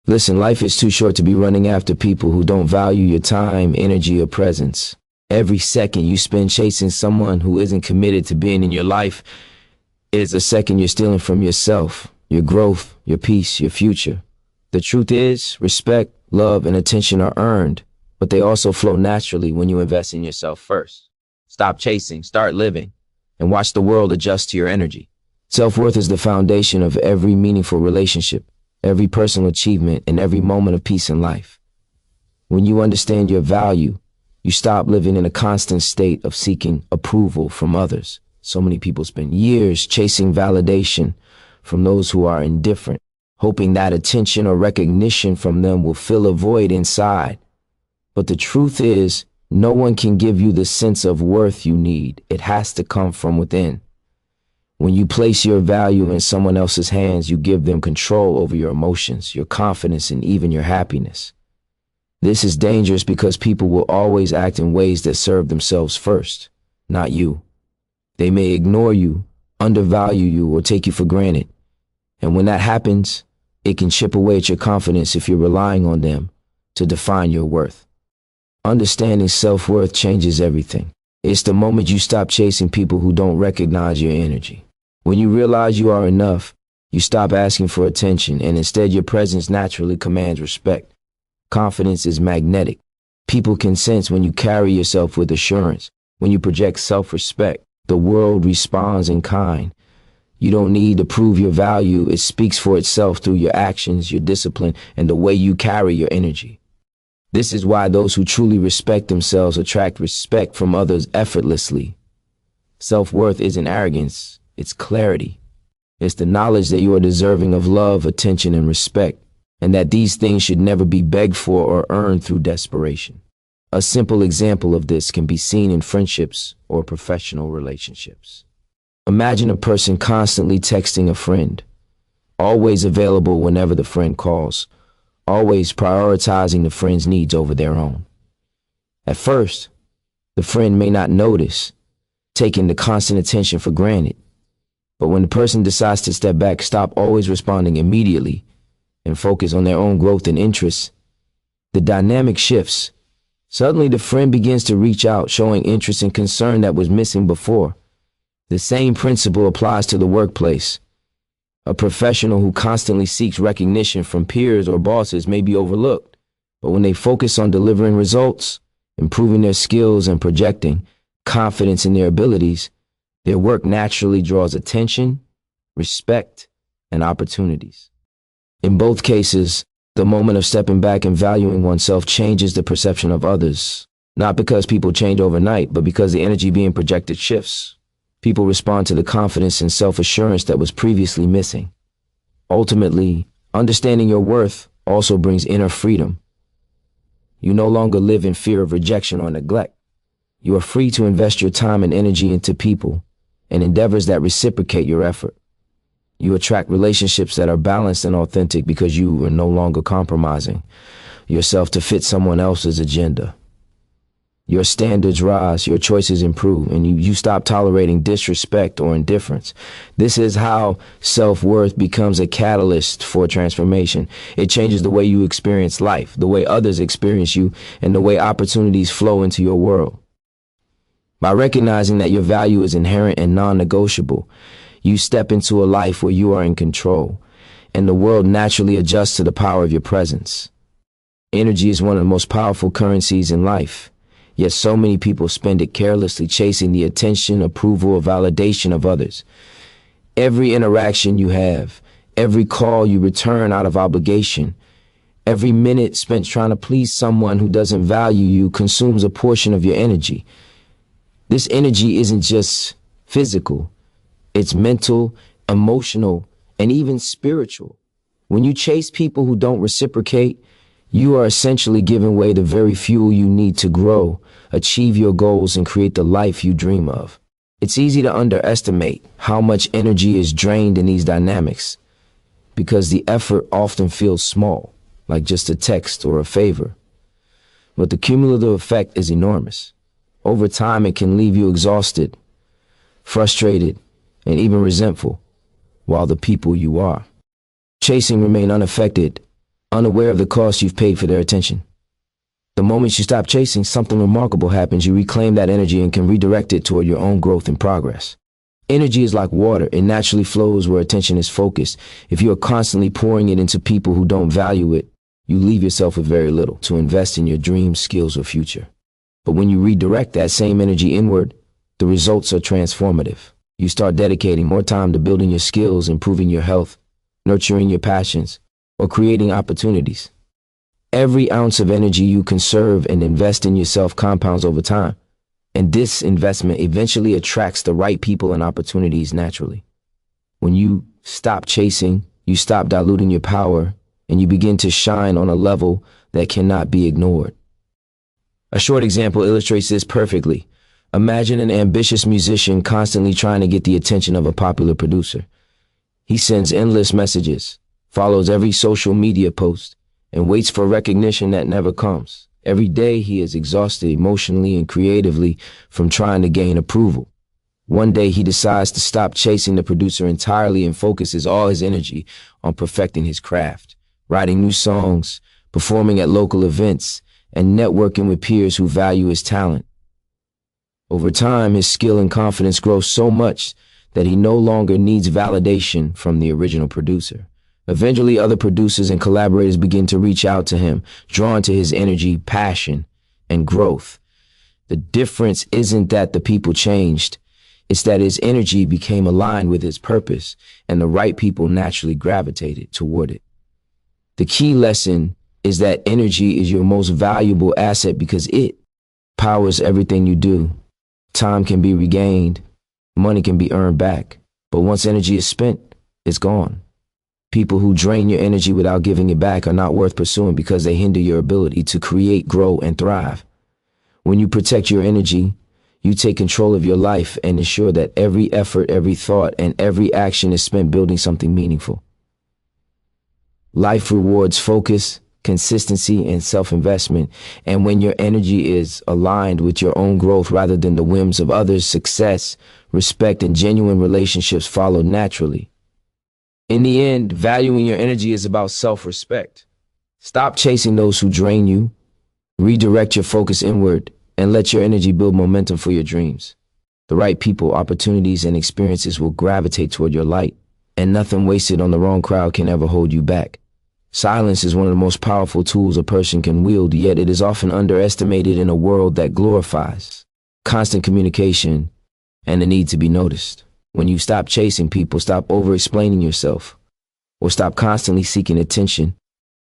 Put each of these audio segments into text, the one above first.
Listen, life is too short to be running after people who don't value your time, energy, or presence. Every second you spend chasing someone who isn't committed to being in your life is a second you're stealing from yourself, your growth, your peace, your future. The truth is, respect, love, and attention are earned, but they also flow naturally when you invest in yourself first. Stop chasing, start living, and watch the world adjust to your energy. Self-worth is the foundation of every meaningful relationship, every personal achievement, and every moment of peace in life. When you understand your value, you stop living in a constant state of seeking approval from others. So many people spend years chasing validation from those who are indifferent, hoping that attention or recognition from them will fill a void inside. But the truth is, no one can give you the sense of worth you need. It has to come from within. When you place your value in someone else's hands, you give them control over your emotions, your confidence, and even your happiness. This is dangerous because people will always act in ways that serve themselves first, not you. They may ignore you, undervalue you, or take you for granted. And when that happens, it can chip away at your confidence if you're relying on them to define your worth. Understanding self-worth changes everything. It's the moment you stop chasing people who don't recognize your energy. When you realize you are enough, you stop asking for attention, and instead your presence naturally commands respect. Confidence is magnetic. People can sense when you carry yourself with assurance. When you project self-respect, the world responds in kind. You don't need to prove your value. It speaks for itself through your actions, your discipline, and the way you carry your energy. This is why those who truly respect themselves attract respect from others effortlessly. Self-worth isn't arrogance, it's clarity. It's the knowledge that you are deserving of love, attention, and respect, and that these things should never be begged for or earned through desperation. A simple example of this can be seen in friendships or professional relationships. Imagine a person constantly texting a friend, always available whenever the friend calls, always prioritizing the friend's needs over their own. At first, the friend may not notice, taking the constant attention for granted. But when the person decides to step back, stop always responding immediately, and focus on their own growth and interests, the dynamic shifts. Suddenly, the friend begins to reach out, showing interest and concern that was missing before. The same principle applies to the workplace. A professional who constantly seeks recognition from peers or bosses may be overlooked, but when they focus on delivering results, improving their skills, and projecting confidence in their abilities, their work naturally draws attention, respect, and opportunities. In both cases, the moment of stepping back and valuing oneself changes the perception of others, not because people change overnight, but because the energy being projected shifts. People respond to the confidence and self-assurance that was previously missing. Ultimately, understanding your worth also brings inner freedom. You no longer live in fear of rejection or neglect. You are free to invest your time and energy into people and endeavors that reciprocate your effort. You attract relationships that are balanced and authentic because you are no longer compromising yourself to fit someone else's agenda. Your standards rise, your choices improve, and you stop tolerating disrespect or indifference. This is how self-worth becomes a catalyst for transformation. It changes the way you experience life, the way others experience you, and the way opportunities flow into your world. By recognizing that your value is inherent and non-negotiable, you step into a life where you are in control, and the world naturally adjusts to the power of your presence. Energy is one of the most powerful currencies in life, yet so many people spend it carelessly chasing the attention, approval, or validation of others. Every interaction you have, every call you return out of obligation, every minute spent trying to please someone who doesn't value you consumes a portion of your energy. This energy isn't just physical. It's mental, emotional, and even spiritual. When you chase people who don't reciprocate, you are essentially giving away the very fuel you need to grow, achieve your goals, and create the life you dream of. It's easy to underestimate how much energy is drained in these dynamics because the effort often feels small, like just a text or a favor. But the cumulative effect is enormous. Over time, it can leave you exhausted, frustrated, and even resentful, while the people you are chasing remain unaffected, unaware of the cost you've paid for their attention. The moment you stop chasing, something remarkable happens. You reclaim that energy and can redirect it toward your own growth and progress. Energy is like water. It naturally flows where attention is focused. If you are constantly pouring it into people who don't value it, you leave yourself with very little to invest in your dreams, skills, or future. But when you redirect that same energy inward, the results are transformative. You start dedicating more time to building your skills, improving your health, nurturing your passions, or creating opportunities. Every ounce of energy you conserve and invest in yourself compounds over time. And this investment eventually attracts the right people and opportunities naturally. When you stop chasing, you stop diluting your power, and you begin to shine on a level that cannot be ignored. A short example illustrates this perfectly. Imagine an ambitious musician constantly trying to get the attention of a popular producer. He sends endless messages, follows every social media post, and waits for recognition that never comes. Every day he is exhausted emotionally and creatively from trying to gain approval. One day he decides to stop chasing the producer entirely and focuses all his energy on perfecting his craft, writing new songs, performing at local events, and networking with peers who value his talent. Over time, his skill and confidence grow so much that he no longer needs validation from the original producer. Eventually, other producers and collaborators begin to reach out to him, drawn to his energy, passion, and growth. The difference isn't that the people changed, it's that his energy became aligned with his purpose, and the right people naturally gravitated toward it. The key lesson is that energy is your most valuable asset because it powers everything you do. Time can be regained, money can be earned back, but once energy is spent, it's gone. People who drain your energy without giving it back are not worth pursuing because they hinder your ability to create, grow, and thrive. When you protect your energy, you take control of your life and ensure that every effort, every thought, and every action is spent building something meaningful. Life rewards focus, consistency, and self-investment, and when your energy is aligned with your own growth rather than the whims of others, success, respect, and genuine relationships follow naturally. In the end, valuing your energy is about self-respect. Stop chasing those who drain you, redirect your focus inward, and let your energy build momentum for your dreams. The right people, opportunities, and experiences will gravitate toward your light, and nothing wasted on the wrong crowd can ever hold you back. Silence is one of the most powerful tools a person can wield, yet it is often underestimated in a world that glorifies constant communication and the need to be noticed. When you stop chasing people, stop over-explaining yourself, or stop constantly seeking attention,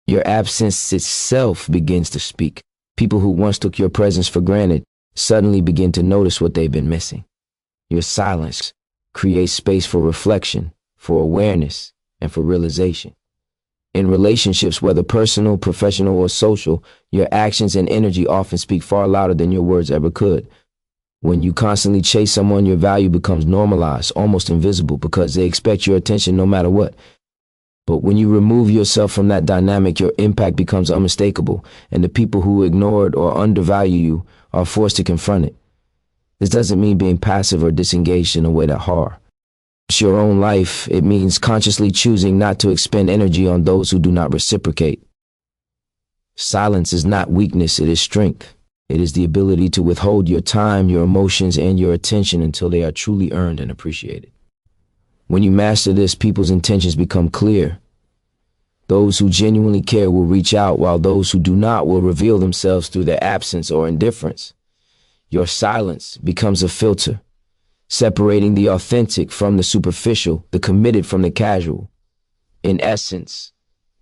your absence itself begins to speak. People who once took your presence for granted suddenly begin to notice what they've been missing. Your silence creates space for reflection, for awareness, and for realization. In relationships, whether personal, professional, or social, your actions and energy often speak far louder than your words ever could. When you constantly chase someone, your value becomes normalized, almost invisible, because they expect your attention no matter what. But when you remove yourself from that dynamic, your impact becomes unmistakable, and the people who ignored or undervalue you are forced to confront it. This doesn't mean being passive or disengaged in a way that harms your own life. It means consciously choosing not to expend energy on those who do not reciprocate. Silence is not weakness, it is strength. It is the ability to withhold your time, your emotions, and your attention until they are truly earned and appreciated. When you master this, people's intentions become clear. Those who genuinely care will reach out, while those who do not will reveal themselves through their absence or indifference. Your silence becomes a filter, separating the authentic from the superficial, the committed from the casual. In essence,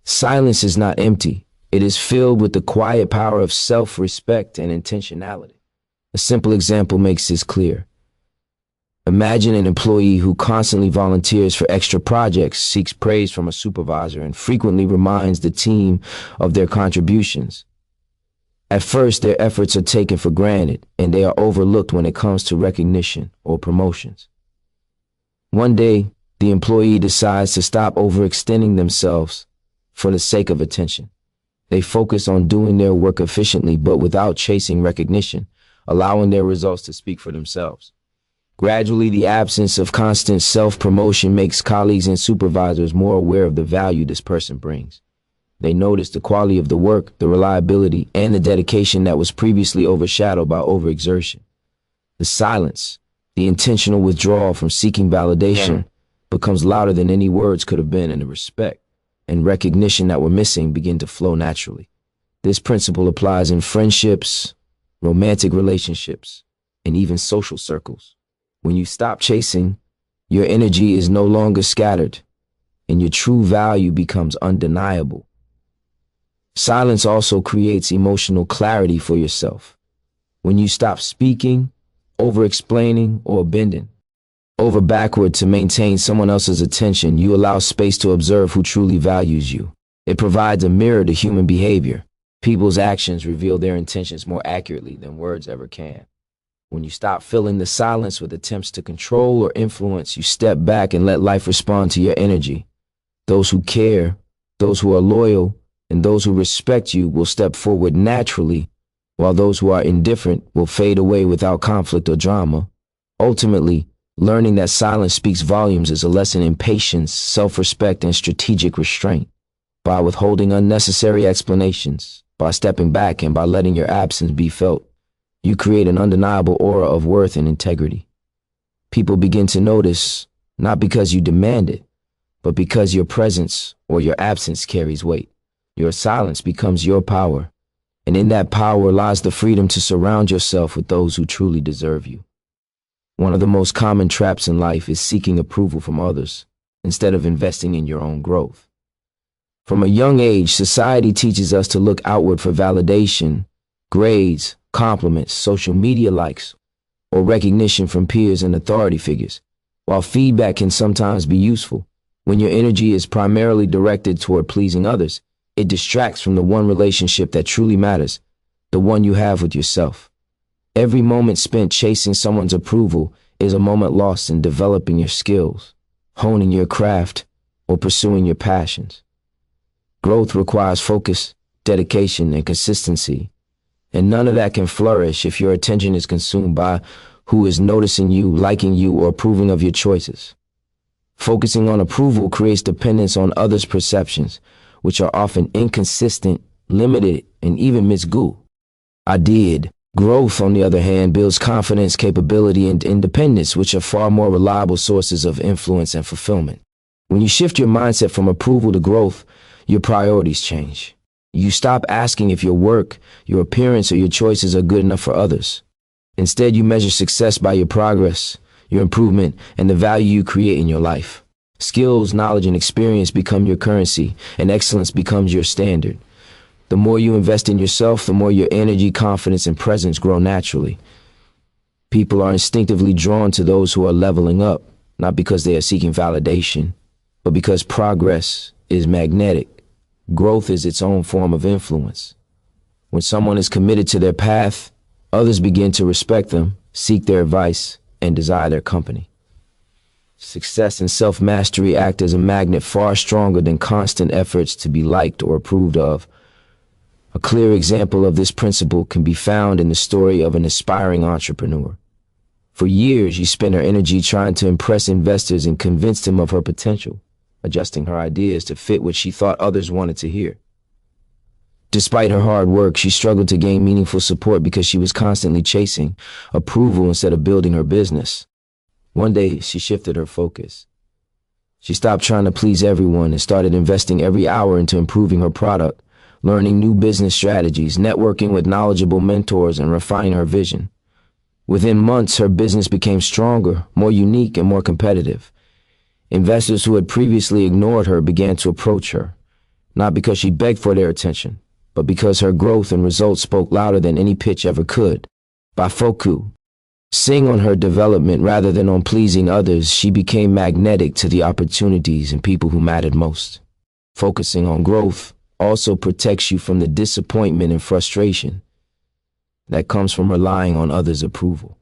silence is not empty. It is filled with the quiet power of self-respect and intentionality. A simple example makes this clear. Imagine an employee who constantly volunteers for extra projects, seeks praise from a supervisor, and frequently reminds the team of their contributions. At first, their efforts are taken for granted, and they are overlooked when it comes to recognition or promotions. One day, the employee decides to stop overextending themselves for the sake of attention. They focus on doing their work efficiently, but without chasing recognition, allowing their results to speak for themselves. Gradually, the absence of constant self-promotion makes colleagues and supervisors more aware of the value this person brings. They notice the quality of the work, the reliability, and the dedication that was previously overshadowed by overexertion. The silence, the intentional withdrawal from seeking validation, becomes louder than any words could have been, and the respect and recognition that were missing begin to flow naturally. This principle applies in friendships, romantic relationships, and even social circles. When you stop chasing, your energy is no longer scattered, and your true value becomes undeniable. Silence also creates emotional clarity for yourself. When you stop speaking, over-explaining, or bending over backward to maintain someone else's attention, you allow space to observe who truly values you. It provides a mirror to human behavior. People's actions reveal their intentions more accurately than words ever can. When you stop filling the silence with attempts to control or influence, you step back and let life respond to your energy. Those who care, those who are loyal, and those who respect you will step forward naturally, while those who are indifferent will fade away without conflict or drama. Ultimately, learning that silence speaks volumes is a lesson in patience, self-respect, and strategic restraint. By withholding unnecessary explanations, by stepping back, and by letting your absence be felt, you create an undeniable aura of worth and integrity. People begin to notice, not because you demand it, but because your presence or your absence carries weight. Your silence becomes your power, and in that power lies the freedom to surround yourself with those who truly deserve you. One of the most common traps in life is seeking approval from others instead of investing in your own growth. From a young age, society teaches us to look outward for validation, grades, compliments, social media likes, or recognition from peers and authority figures. While feedback can sometimes be useful, when your energy is primarily directed toward pleasing others, it distracts from the one relationship that truly matters, the one you have with yourself. Every moment spent chasing someone's approval is a moment lost in developing your skills, honing your craft, or pursuing your passions. Growth requires focus, dedication, and consistency, and none of that can flourish if your attention is consumed by who is noticing you, liking you, or approving of your choices. Focusing on approval creates dependence on others' perceptions, which are often inconsistent, limited, and even misguided. Growth, on the other hand, builds confidence, capability, and independence, which are far more reliable sources of influence and fulfillment. When you shift your mindset from approval to growth, your priorities change. You stop asking if your work, your appearance, or your choices are good enough for others. Instead, you measure success by your progress, your improvement, and the value you create in your life. Skills, knowledge, and experience become your currency, and excellence becomes your standard. The more you invest in yourself, the more your energy, confidence, and presence grow naturally. People are instinctively drawn to those who are leveling up, not because they are seeking validation, but because progress is magnetic. Growth is its own form of influence. When someone is committed to their path, others begin to respect them, seek their advice, and desire their company. Success and self-mastery act as a magnet far stronger than constant efforts to be liked or approved of. A clear example of this principle can be found in the story of an aspiring entrepreneur. For years, she spent her energy trying to impress investors and convince them of her potential, adjusting her ideas to fit what she thought others wanted to hear. Despite her hard work, she struggled to gain meaningful support because she was constantly chasing approval instead of building her business. One day, she shifted her focus. She stopped trying to please everyone and started investing every hour into improving her product, learning new business strategies, networking with knowledgeable mentors, and refining her vision. Within months, her business became stronger, more unique, and more competitive. Investors who had previously ignored her began to approach her, not because she begged for their attention, but because her growth and results spoke louder than any pitch ever could. By focusing on her development rather than on pleasing others, she became magnetic to the opportunities and people who mattered most. Focusing on growth also protects you from the disappointment and frustration that comes from relying on others' approval.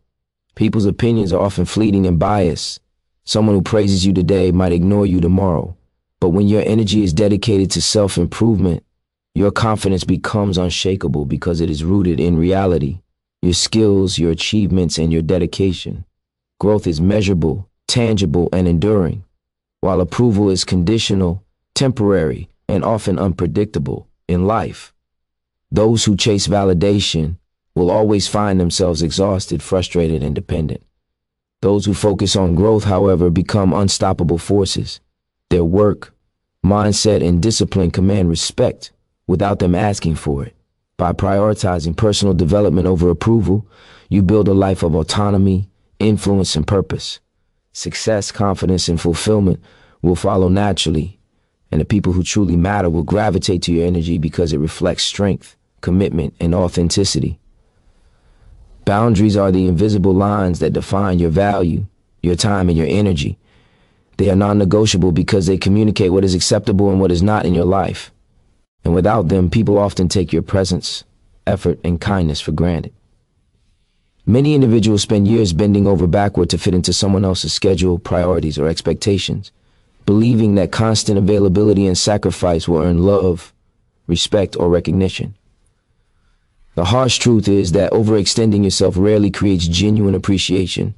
People's opinions are often fleeting and biased. Someone who praises you today might ignore you tomorrow. But when your energy is dedicated to self-improvement, your confidence becomes unshakable because it is rooted in reality, your skills, your achievements, and your dedication. Growth is measurable, tangible, and enduring, while approval is conditional, temporary, and often unpredictable in life. Those who chase validation will always find themselves exhausted, frustrated, and dependent. Those who focus on growth, however, become unstoppable forces. Their work, mindset, and discipline command respect without them asking for it. By prioritizing personal development over approval, you build a life of autonomy, influence, and purpose. Success, confidence, and fulfillment will follow naturally, and the people who truly matter will gravitate to your energy because it reflects strength, commitment, and authenticity. Boundaries are the invisible lines that define your value, your time, and your energy. They are non-negotiable because they communicate what is acceptable and what is not in your life. And without them, people often take your presence, effort, and kindness for granted. Many individuals spend years bending over backward to fit into someone else's schedule, priorities, or expectations, believing that constant availability and sacrifice will earn love, respect, or recognition. The harsh truth is that overextending yourself rarely creates genuine appreciation.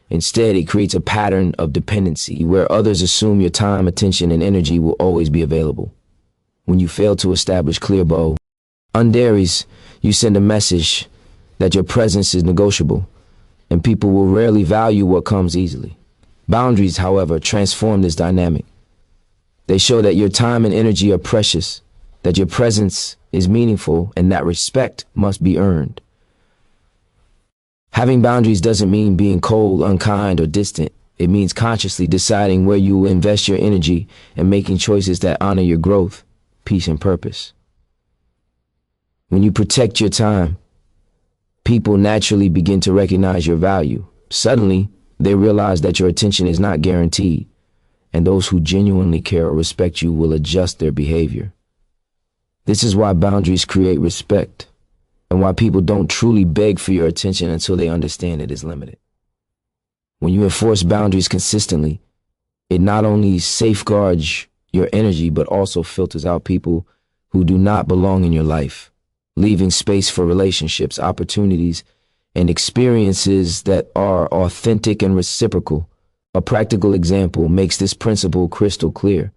Instead, it creates a pattern of dependency where others assume your time, attention, and energy will always be available. When you fail to establish clear boundaries, you send a message that your presence is negotiable, and people will rarely value what comes easily. Boundaries, however, transform this dynamic. They show that your time and energy are precious, that your presence is meaningful, and that respect must be earned. Having boundaries doesn't mean being cold, unkind, or distant. It means consciously deciding where you will invest your energy and making choices that honor your growth, peace, and purpose. When you protect your time, people naturally begin to recognize your value. Suddenly, they realize that your attention is not guaranteed, and those who genuinely care or respect you will adjust their behavior. This is why boundaries create respect, and why people don't truly beg for your attention until they understand it is limited. When you enforce boundaries consistently, it not only safeguards your energy, but also filters out people who do not belong in your life, leaving space for relationships, opportunities, and experiences that are authentic and reciprocal. A practical example makes this principle crystal clear.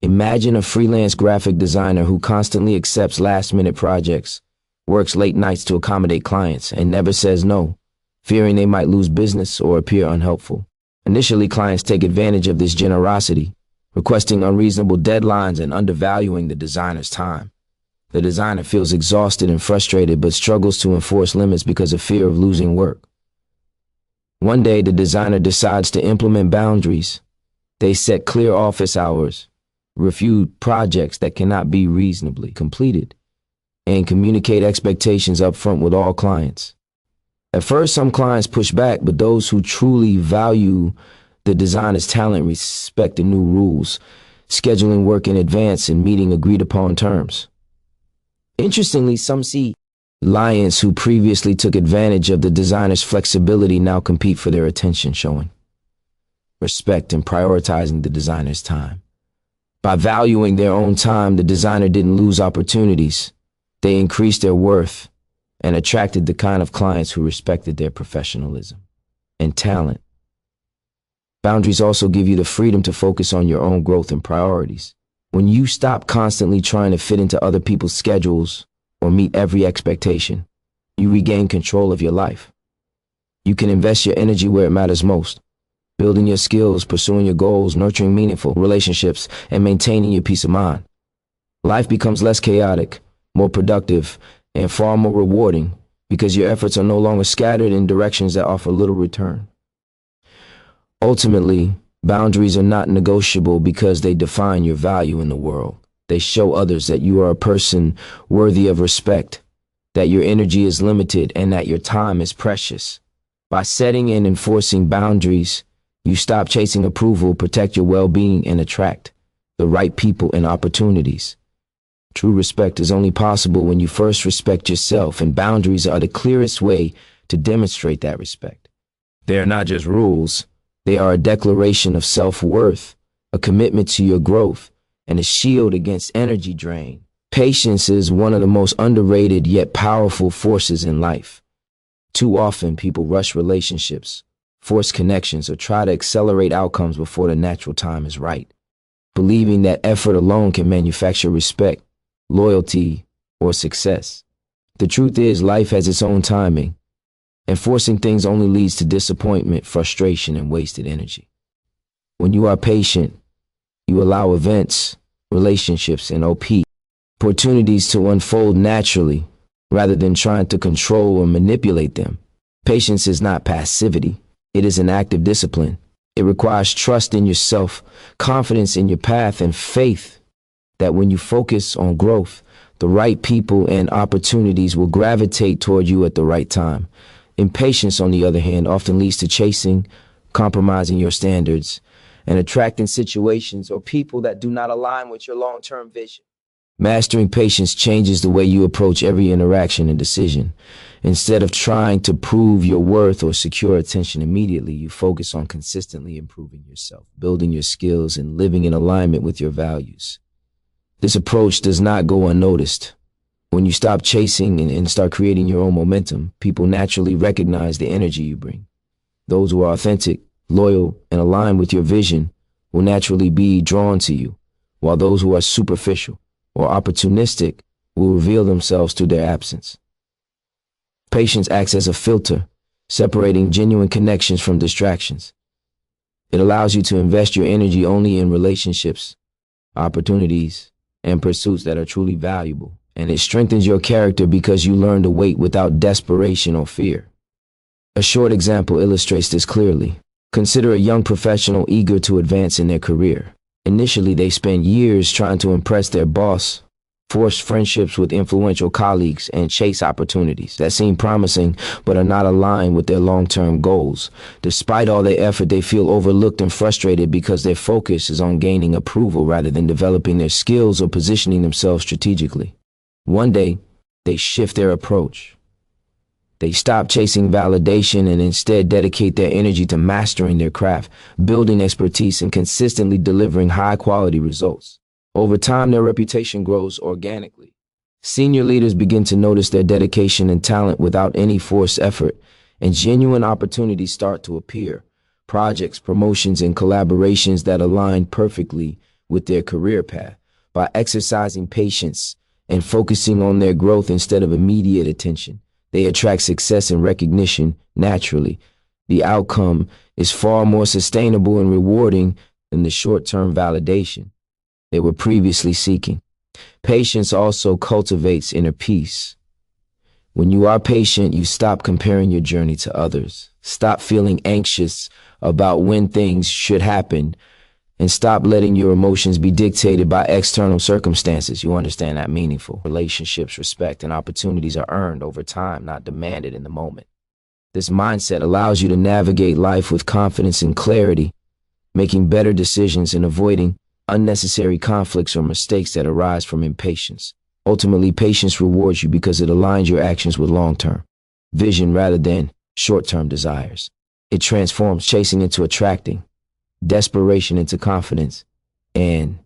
Imagine a freelance graphic designer who constantly accepts last-minute projects, works late nights to accommodate clients, and never says no, fearing they might lose business or appear unhelpful. Initially, clients take advantage of this generosity, requesting unreasonable deadlines and undervaluing the designer's time. The designer feels exhausted and frustrated, but struggles to enforce limits because of fear of losing work. One day, the designer decides to implement boundaries. They set clear office hours, refuse projects that cannot be reasonably completed, and communicate expectations up front with all clients. At first, some clients push back, but those who truly value the designer's talent respect the new rules, scheduling work in advance and meeting agreed upon terms. Interestingly, some clients who previously took advantage of the designer's flexibility now compete for their attention, showing respect and prioritizing the designer's time. By valuing their own time, the designer didn't lose opportunities. They increased their worth and attracted the kind of clients who respected their professionalism and talent. Boundaries also give you the freedom to focus on your own growth and priorities. When you stop constantly trying to fit into other people's schedules or meet every expectation, you regain control of your life. You can invest your energy where it matters most, building your skills, pursuing your goals, nurturing meaningful relationships, and maintaining your peace of mind. Life becomes less chaotic, more productive, and far more rewarding because your efforts are no longer scattered in directions that offer little return. Ultimately, boundaries are not negotiable because they define your value in the world. They show others that you are a person worthy of respect, that your energy is limited, and that your time is precious. By setting and enforcing boundaries, you stop chasing approval, protect your well-being, and attract the right people and opportunities. True respect is only possible when you first respect yourself, and boundaries are the clearest way to demonstrate that respect. They are not just rules. They are a declaration of self-worth, a commitment to your growth, and a shield against energy drain. Patience is one of the most underrated yet powerful forces in life. Too often, people rush relationships, force connections, or try to accelerate outcomes before the natural time is right. believing that effort alone can manufacture respect, loyalty, or success. The truth is, life has its own timing, and forcing things only leads to disappointment, frustration, and wasted energy. When you are patient, you allow events, relationships, and opportunities to unfold naturally rather than trying to control or manipulate them. Patience is not passivity. It is an active discipline. It requires trust in yourself, confidence in your path, and faith that when you focus on growth, the right people and opportunities will gravitate toward you at the right time. Impatience, on the other hand, often leads to chasing, compromising your standards, and attracting situations or people that do not align with your long-term vision. Mastering patience changes the way you approach every interaction and decision. Instead of trying to prove your worth or secure attention immediately, you focus on consistently improving yourself, building your skills, and living in alignment with your values. This approach does not go unnoticed. When you stop chasing and start creating your own momentum, people naturally recognize the energy you bring. Those who are authentic, loyal, and aligned with your vision will naturally be drawn to you, while those who are superficial or opportunistic will reveal themselves through their absence. Patience acts as a filter, separating genuine connections from distractions. It allows you to invest your energy only in relationships, opportunities, and pursuits that are truly valuable. And it strengthens your character because you learn to wait without desperation or fear. A short example illustrates this clearly. Consider a young professional eager to advance in their career. Initially, they spend years trying to impress their boss, force friendships with influential colleagues, and chase opportunities that seem promising but are not aligned with their long-term goals. Despite all their effort, they feel overlooked and frustrated because their focus is on gaining approval rather than developing their skills or positioning themselves strategically. One day, they shift their approach. They stop chasing validation and instead dedicate their energy to mastering their craft, building expertise, and consistently delivering high-quality results. Over time, their reputation grows organically. Senior leaders begin to notice their dedication and talent without any forced effort, and genuine opportunities start to appear. Projects, promotions, and collaborations that align perfectly with their career path. By exercising patience and focusing on their growth instead of immediate attention, they attract success and recognition naturally. The outcome is far more sustainable and rewarding than the short-term validation they were previously seeking. Patience also cultivates inner peace. When you are patient, you stop comparing your journey to others, stop feeling anxious about when things should happen, and stop letting your emotions be dictated by external circumstances. You understand that meaningful relationships, respect, and opportunities are earned over time, not demanded in the moment. This mindset allows you to navigate life with confidence and clarity, making better decisions and avoiding unnecessary conflicts or mistakes that arise from impatience. Ultimately, patience rewards you because it aligns your actions with long-term vision rather than short-term desires. It transforms chasing into attracting, desperation into confidence, and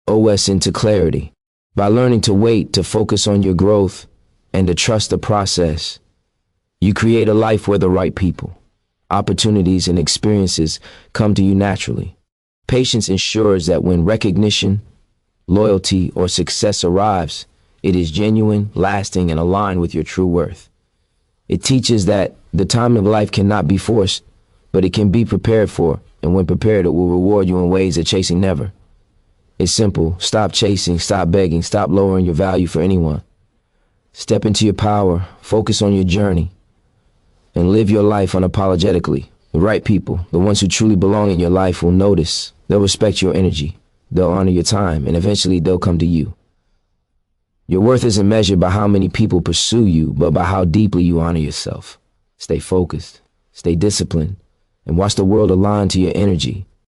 OS into clarity. By learning to wait, to focus on your growth, and to trust the process, you create a life where the right people, opportunities, and experiences come to you naturally. Patience ensures that when recognition, loyalty, or success arrives, it is genuine, lasting, and aligned with your true worth. It teaches that the time of life cannot be forced, but it can be prepared for, and when prepared, it will reward you in ways that chasing never. It's simple. Stop chasing, stop begging, stop lowering your value for anyone. Step into your power, focus on your journey, and live your life unapologetically. The right people, the ones who truly belong in your life, will notice. They'll respect your energy. They'll honor your time, and eventually they'll come to you. Your worth isn't measured by how many people pursue you, but by how deeply you honor yourself. Stay focused, stay disciplined, and watch the world align to your energy.